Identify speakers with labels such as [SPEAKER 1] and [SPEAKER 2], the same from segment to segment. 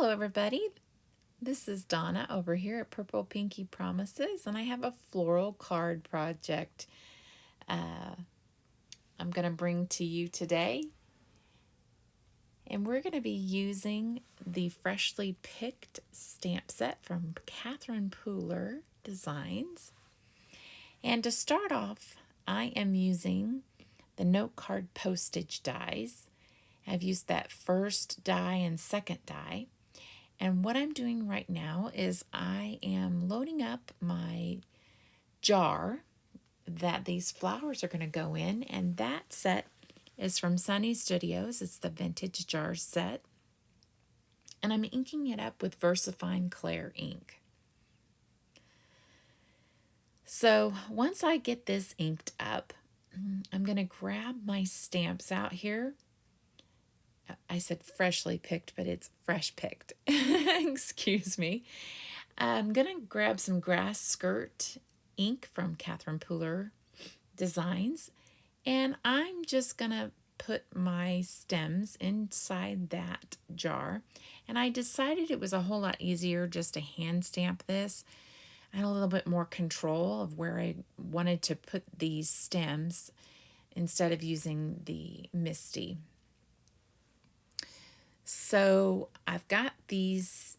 [SPEAKER 1] Hello everybody, this is Donna over here at Purple Pinky Promises, and I have a floral card project I'm going to bring to you today. And we're going to be using the freshly picked stamp set from Catherine Pooler Designs. And to start off, I am using the Notecard Postage dies. I've used that first die and second die. And what I'm doing right now is I am loading up my jar that these flowers are going to go in, and that set is from Sunny Studios. It's the vintage jar set. And I'm inking it up with Versafine Clair ink. So once I get this inked up, I'm going to grab my stamps out here. I said freshly picked, but it's fresh picked. Excuse me. I'm going to grab some grass skirt ink from Catherine Pooler Designs, and I'm just going to put my stems inside that jar. And I decided it was a whole lot easier just to hand stamp this. I had a little bit more control of where I wanted to put these stems instead of using the MISTI. So I've got these,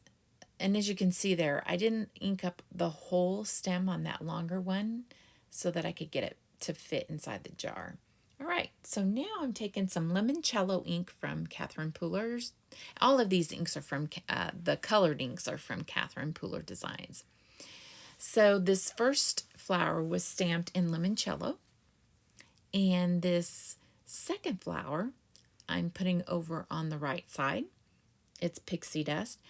[SPEAKER 1] and as you can see there, I didn't ink up the whole stem on that longer one so that I could get it to fit inside the jar. All right, so now I'm taking some Limoncello ink from Catherine Pooler's. All of these inks are from, the colored inks are from Catherine Pooler Designs. So this first flower was stamped in Limoncello, and this second flower I'm putting over on the right side. It's Pixie Dust.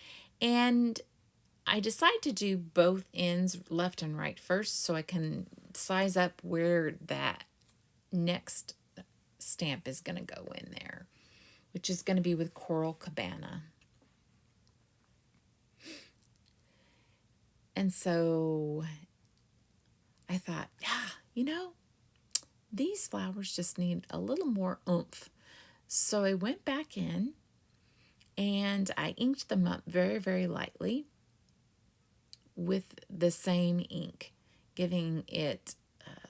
[SPEAKER 1] And I decide to do both ends left and right first so I can size up where that next stamp is going to go in there, which is going to be with Coral Cabana. And so I thought, you know, these flowers just need a little more oomph. So I went back in and I inked them up very, very lightly with the same ink, giving it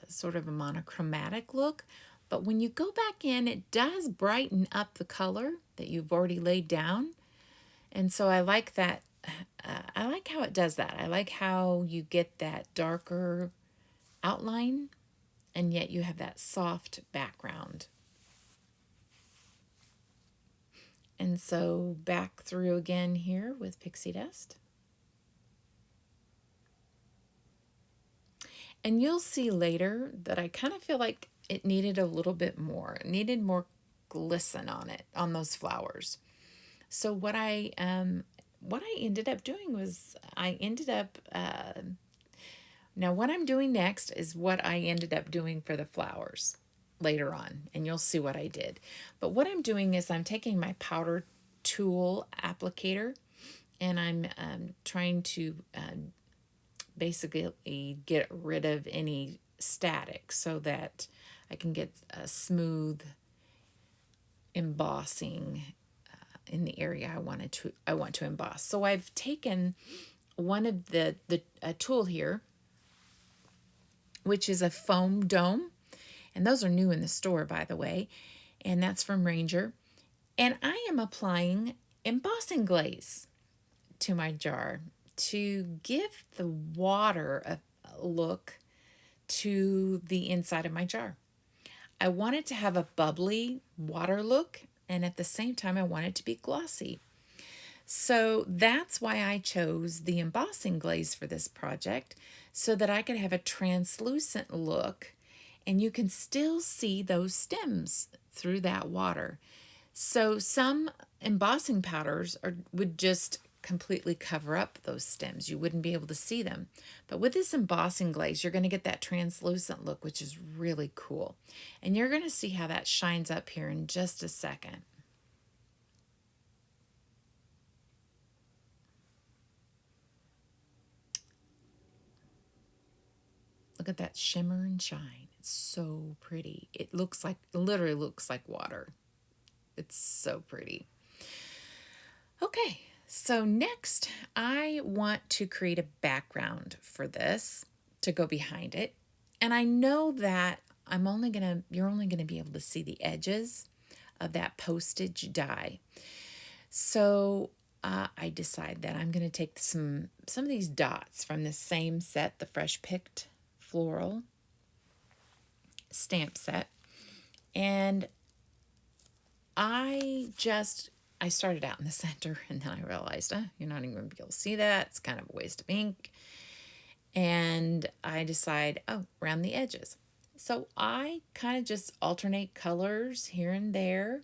[SPEAKER 1] sort of a monochromatic look. But when you go back in, it does brighten up the color that you've already laid down. And so I like that. I like how it does that. I like how you get that darker outline and yet you have that soft background. And so back through again here with Pixie Dust. And you'll see later that I kind of feel like it needed a little bit more. It needed more glisten on it, on those flowers. So what I ended up doing was now what I'm doing next is what I ended up doing for the flowers later on, and you'll see what I did. But what I'm doing is I'm taking my powder tool applicator, and I'm trying to basically get rid of any static so that I can get a smooth embossing in the area I want to emboss. So I've taken one of the tool here, which is a foam dome. And those are new in the store, by the way. And that's from Ranger. And I am applying embossing glaze to my jar to give the water a look to the inside of my jar. I want it to have a bubbly water look, and at the same time, I want it to be glossy. So that's why I chose the embossing glaze for this project, so that I could have a translucent look and you can still see those stems through that water. So some embossing powders would just completely cover up those stems. You wouldn't be able to see them. But with this embossing glaze, you're going to get that translucent look, which is really cool. And you're going to see how that shines up here in just a second. Look at that shimmer and shine. It's so pretty. It literally looks like water. It's so pretty. Okay, So next, I want to create a background for this to go behind it. And I know that you're only gonna be able to see the edges of that postage die. So I decide that I'm gonna take some of these dots from the same set, the Fresh Picked Floral stamp set, and I started out in the center, and then I realized, you're not even going to be able to see that. It's kind of a waste of ink. And I decide, around the edges. So I kind of just alternate colors here and there.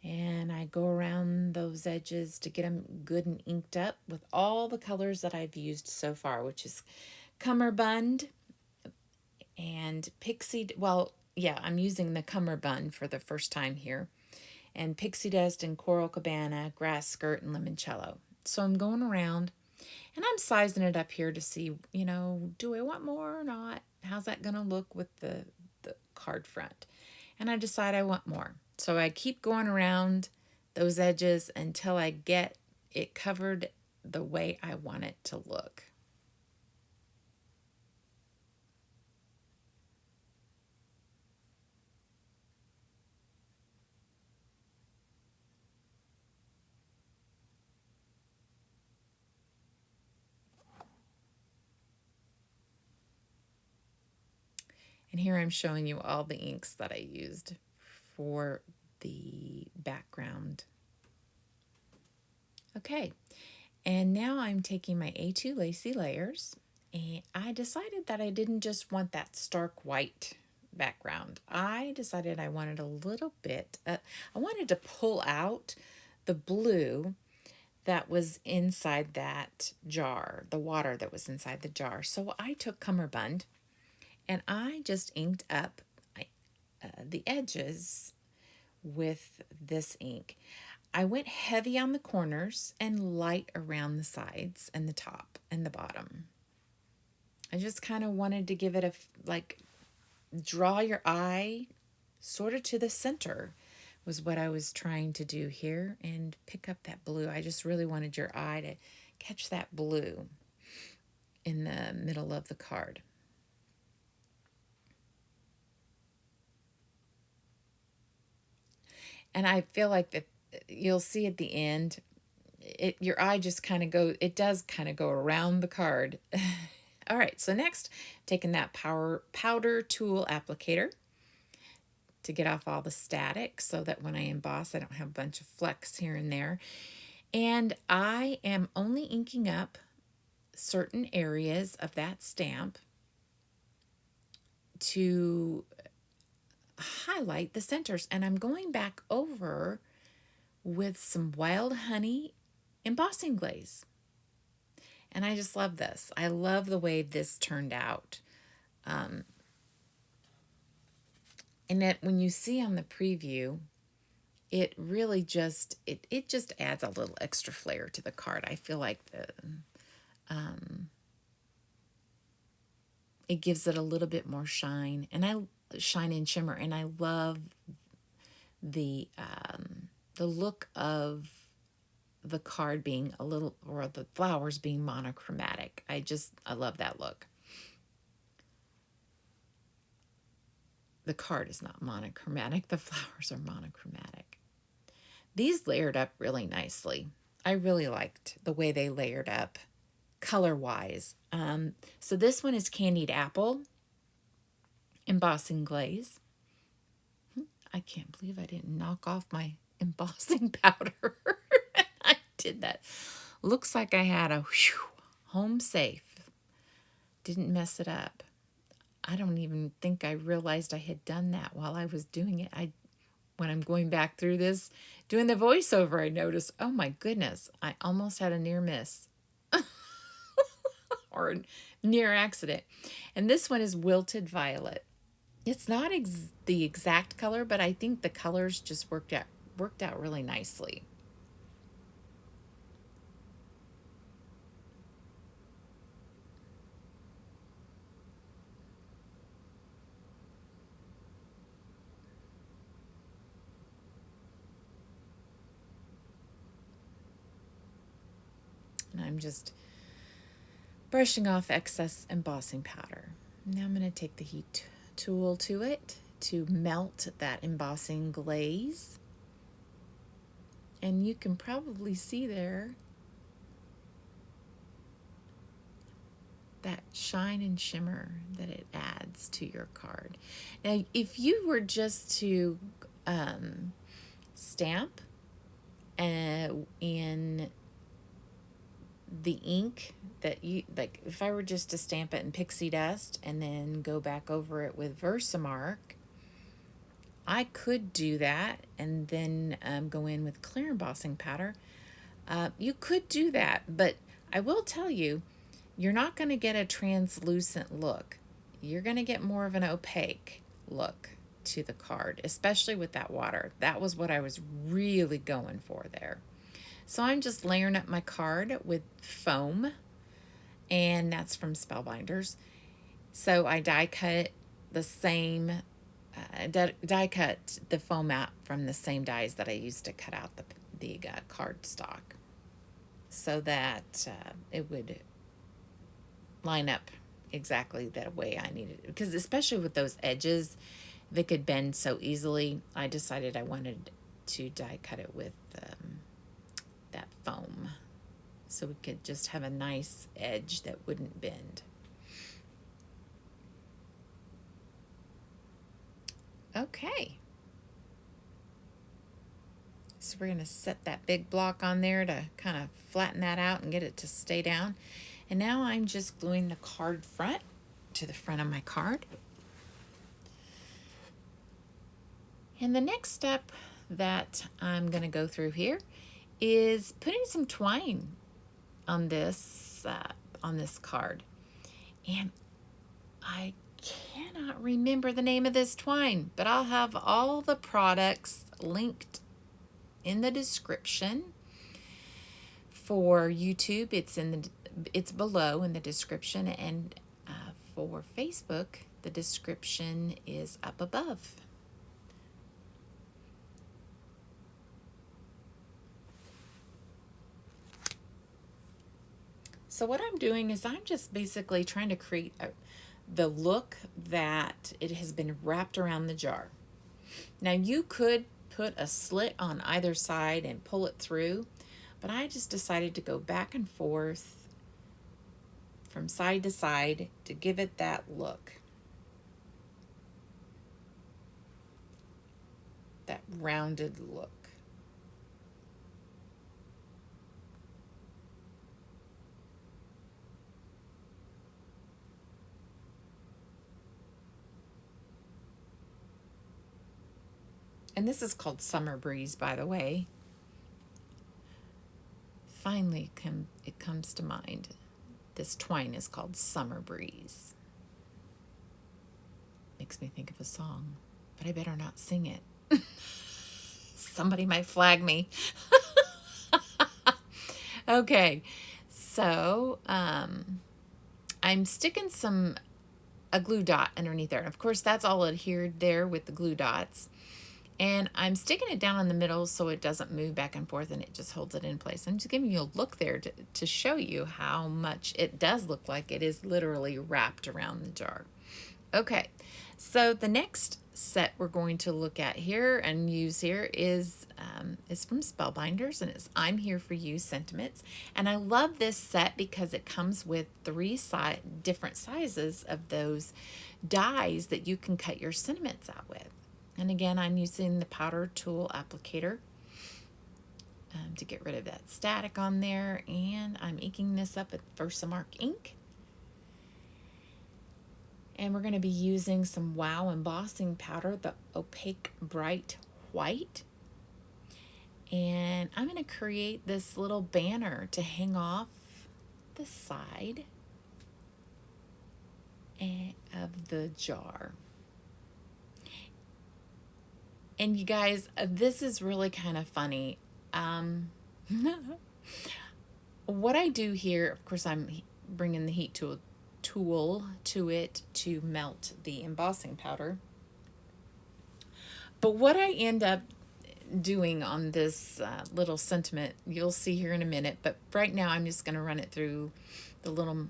[SPEAKER 1] And I go around those edges to get them good and inked up with all the colors that I've used so far, which is Cummerbund and I'm using the Cummerbund for the first time here, and Pixie Dust and Coral Cabana, Grass Skirt, and Limoncello. So I'm going around and I'm sizing it up here to see, do I want more or not? How's that going to look with the card front? And I decide I want more. So I keep going around those edges until I get it covered the way I want it to look. And here I'm showing you all the inks that I used for the background. Okay, and now I'm taking my A2 Lacy Layers, and I decided that I didn't just want that stark white background. I decided I wanted a little bit, I wanted to pull out the blue that was inside that jar, the water that was inside the jar. So I took Cummerbund and I just inked up the edges with this ink. I went heavy on the corners and light around the sides and the top and the bottom. I just kind of wanted to give it draw your eye sort of to the center was what I was trying to do here, and pick up that blue. I just really wanted your eye to catch that blue in the middle of the card. And I feel like that you'll see at the end, your eye just it does kind of go around the card. All right, so next, taking that powder tool applicator to get off all the static so that when I emboss, I don't have a bunch of flecks here and there. And I am only inking up certain areas of that stamp to highlight the centers. And I'm going back over with some Wild Honey Embossing Glaze. And I just love this. I love the way this turned out. And that when you see on the preview, it really just, it just adds a little extra flair to the card. I feel like it gives it a little bit more shine, and shine and shimmer. And I love the look of the card being or the flowers being monochromatic. I love that look. The card is not monochromatic. The flowers are monochromatic. These layered up really nicely. I really liked the way they layered up color-wise. So this one is Candied Apple Embossing Glaze. I can't believe I didn't knock off my embossing powder. I did that. Looks like I had a home safe. Didn't mess it up. I don't even think I realized I had done that while I was doing it. When I'm going back through this, doing the voiceover, I noticed, oh my goodness, I almost had a near miss. Or a near accident. And this one is Wilted Violet. It's not the exact color, but I think the colors just worked out really nicely. And I'm just brushing off excess embossing powder. Now I'm going to take the heat tool to it to melt that embossing glaze. And you can probably see there that shine and shimmer that it adds to your card. Now, if you were just to stamp in the ink that you, like if I were just to stamp it in Pixie Dust and then go back over it with VersaMark, I could do that and then go in with clear embossing powder. You could do that, but I will tell you, you're not going to get a translucent look. You're going to get more of an opaque look to the card, especially with that water. That was what I was really going for there. So I'm just layering up my card with foam, and that's from Spellbinders. So I die cut the same, die cut the foam out from the same dies that I used to cut out the cardstock, so that it would line up exactly that way I needed it. Because especially with those edges, they could bend so easily. I decided I wanted to die cut it with that foam, so we could just have a nice edge that wouldn't bend. Okay. So we're going to set that big block on there to kind of flatten that out and get it to stay down. And now I'm just gluing the card front to the front of my card. And the next step that I'm going to go through here is putting some twine on this card. And I cannot remember the name of this twine, but I'll have all the products linked in the description. For YouTube, it's below in the description, and for Facebook, the description is up above. So what I'm doing is I'm just basically trying to create the look that it has been wrapped around the jar. Now you could put a slit on either side and pull it through, but I just decided to go back and forth from side to side to give it that look. That rounded look. And this is called Summer Breeze, by the way. Finally, it comes to mind. This twine is called Summer Breeze. Makes me think of a song, but I better not sing it. Somebody might flag me. Okay, so I'm sticking a glue dot underneath there. And of course, that's all adhered there with the glue dots. And I'm sticking it down in the middle so it doesn't move back and forth and it just holds it in place. I'm just giving you a look there to show you how much it does look like it is literally wrapped around the jar. Okay, so the next set we're going to look at here and use here is from Spellbinders, and it's I'm Here For You sentiments. And I love this set because it comes with 3 different sizes of those dies that you can cut your sentiments out with. And again, I'm using the powder tool applicator to get rid of that static on there. And I'm inking this up with VersaMark Ink. And we're going to be using some Wow embossing powder, the Opaque Bright White. And I'm going to create this little banner to hang off the side of the jar. And you guys, this is really kind of funny. What I do here, of course, I'm bringing the heat tool to it to melt the embossing powder. But what I end up doing on this little sentiment, you'll see here in a minute. But right now, I'm just going to run it through the little,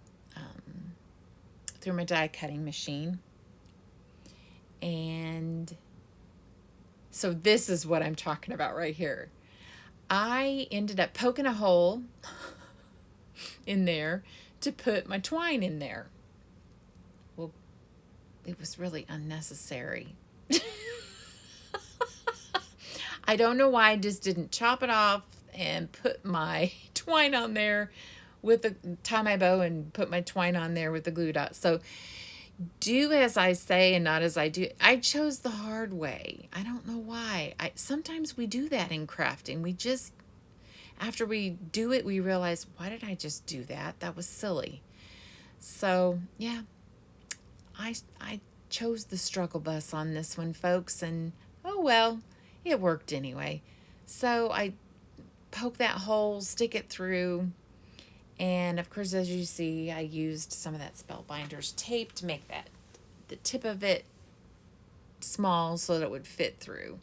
[SPEAKER 1] through my die cutting machine. And so this is what I'm talking about right here. I ended up poking a hole in there to put my twine in there. Well, it was really unnecessary. I don't know why I just didn't chop it off and put my twine on there with the, tie my bow and put my twine on there with the glue dot. So do as I say and not as I do. I chose the hard way. I don't know why. Sometimes we do that in crafting. We just, after we do it, we realize, why did I just do that? That was silly. So yeah, I chose the struggle bus on this one, folks, and oh well, it worked anyway. So I poke that hole, stick it through, and of course, as you see, I used some of that Spellbinders tape to make that, the tip of it small so that it would fit through.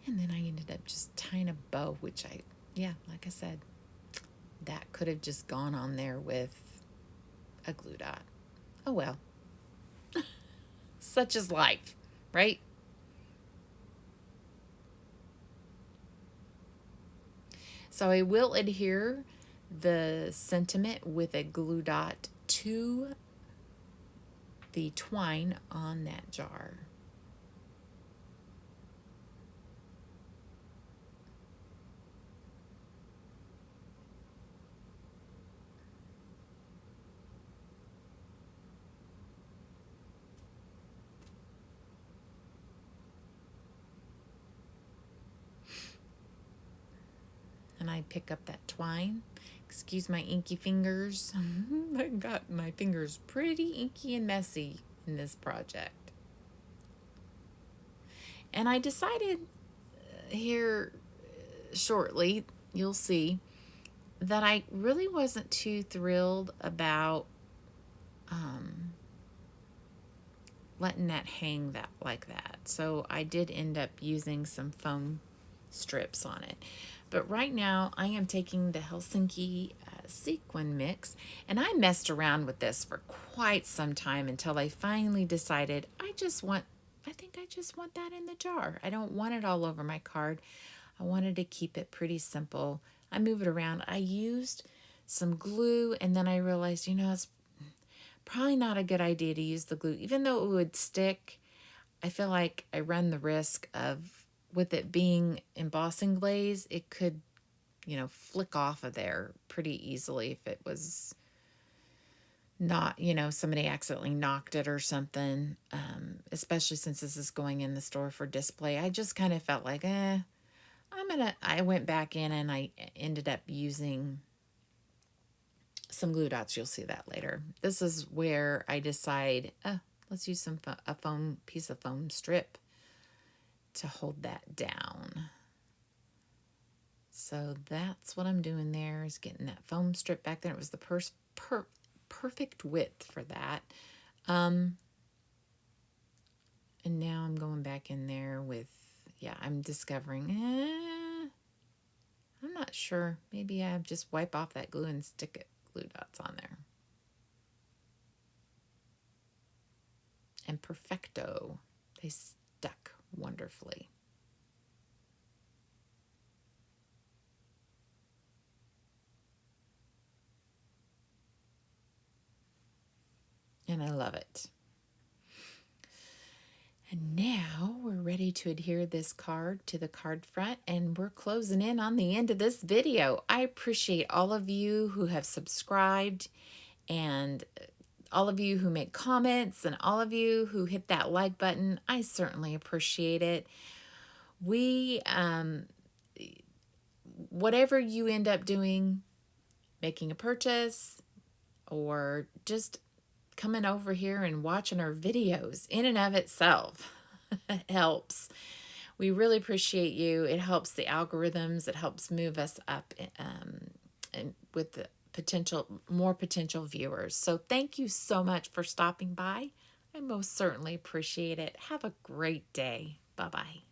[SPEAKER 1] And then I ended up just tying a bow, which yeah, like I said, that could have just gone on there with a glue dot. Oh well. Such is life, right? So I will adhere the sentiment with a glue dot to the twine on that jar. And I pick up that twine. Excuse my inky fingers. I got my fingers pretty inky and messy in this project. And I decided here shortly, you'll see, that I really wasn't too thrilled about letting that hang that like that. So I did end up using some foam strips on it. But right now I am taking the Helsinki Sequin mix, and I messed around with this for quite some time until I finally decided I think I just want that in the jar. I don't want it all over my card. I wanted to keep it pretty simple. I move it around. I used some glue, and then I realized, it's probably not a good idea to use the glue. Even though it would stick, I feel like I run the risk of, with it being embossing glaze, it could, flick off of there pretty easily if it was not, somebody accidentally knocked it or something, especially since this is going in the store for display. I just kind of felt like, I went back in and I ended up using some glue dots. You'll see that later. This is where I decide, let's use a piece of foam strip to hold that down. So that's what I'm doing there, is getting that foam strip back there. It was the perfect width for that. And now I'm going back in there with, I'm discovering, I'm not sure. Maybe I just wipe off that glue and stick glue dots on there. And perfecto. They stuck wonderfully. And I love it. And now we're ready to adhere this card to the card front, and we're closing in on the end of this video. I appreciate all of you who have subscribed, and all of you who make comments, and all of you who hit that like button. I certainly appreciate it. We, whatever you end up doing, making a purchase, or just coming over here and watching our videos, in and of itself helps. We really appreciate you. It helps the algorithms. It helps move us up and with the more potential viewers. So thank you so much for stopping by. I most certainly appreciate it. Have a great day. Bye-bye.